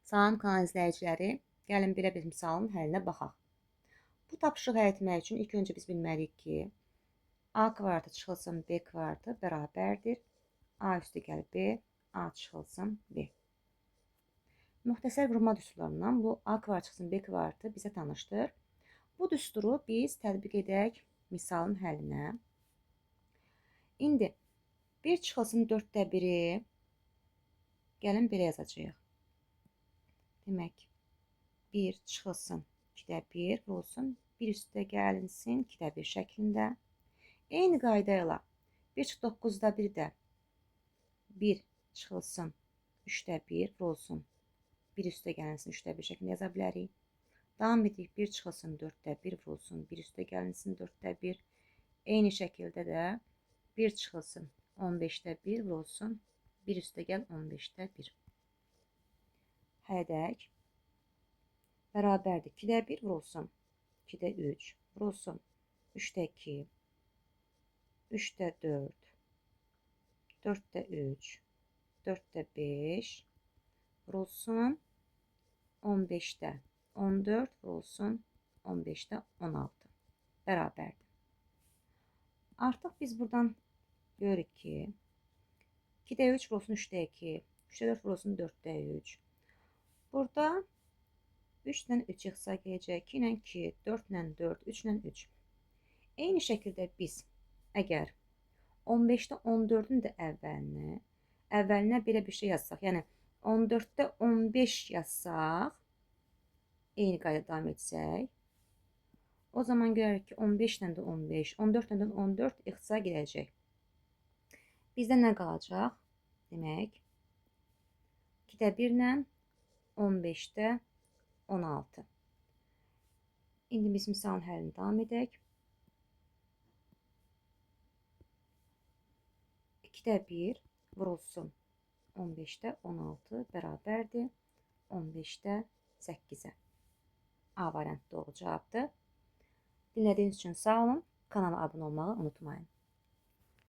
Salam kanal izləyiciləri, gəlin belə bir misalın həllinə baxaq. Bu tapşırığı həll etmək üçün ilk öncə biz bilməliyik ki, a kvadratı çıxılsın b kvadratı bərabərdir a üstü gəl b, a çıxılsın b. Müxtəsər vurma düsturlarından bu a kvadrat çıxılsın b kvadratı bizə tanışdır. Bu düsturu biz tətbiq edək misalın həllinə. İndi 1 çıxılsın 4də 1-i gəlin belə yazacağıq. Demək, 1 çıxılsın 2də 1 olsun, 1 üstə gəlinsin 2də 1 şəklində. Eyni qayda ilə 1 çıx 9da 1 də 1 çıxılsın 3də 1 olsun, 1 üstə gəlinsin 3də 1 şəklində yaza bilərik. Davam edirik, 1 çıxılsın 4də 1 olsun, 1 üstə gəlinsin 4də 1. Eyni şəkildə də 1 çıxılsın 15də 1 olsun, 1 üstə gəl 15də 1. Həll edək. Bərabərdir. 2də 1 vurulsun. 2də 3 vurulsun. 3də 2. 3də 4. 4də 3. 4də 5 vurulsun. 15də 14 vurulsun. 15də 16. Bərabərdir. Artıq biz buradan görürük ki 2də 3 vurulsun 3də 2. 3də 4 vurulsun 4də 3. Burada 3 ilə 3 yığsa gələcək, 2 ilə 2, 4 ilə 4, 3 ilə 3. Eyni şəkildə biz əgər 15-də 14-ün də əvvəlinə belə bir şey yazsaq, yəni 14-də 15 yazsaq, eyni qayda davam etsək, o zaman görərik ki 15 ilə də 15, 14 ilə də 14 yığsa gələcək. Bizdə nə qalacaq? Demək, 2də 1 ilə 15-də 16. İndi biz misalın həllinə davam edək. 2də 1 vurulsun 15-də 16 bərabərdir 15-də 8-ə. A variantı doğru cavabdır. Dinlədiyiniz üçün sağ olun. Kanala abunə olmağı unutmayın.